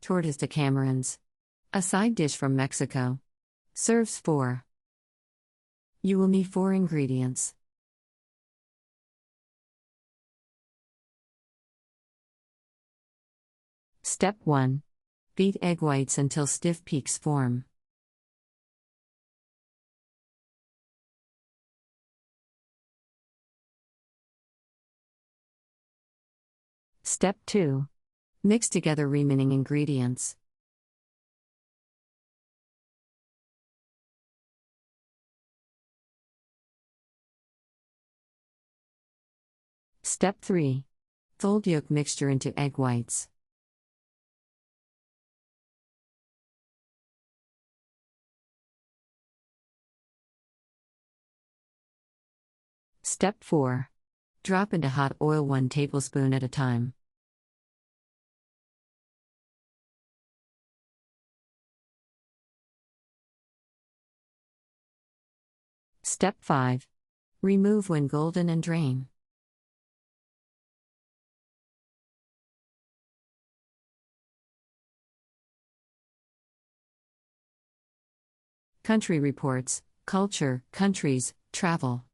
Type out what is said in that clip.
Tortas de Camerones. A side dish from Mexico. Serves 4. You will need 4 ingredients. Step 1. Beat egg whites until stiff peaks form. Step 2. Mix together remaining ingredients. Step 3. Fold yolk mixture into egg whites. Step 4. Drop into hot oil 1 tablespoon at a time. Step 5. Remove when golden and drain. Country reports, culture, countries, travel.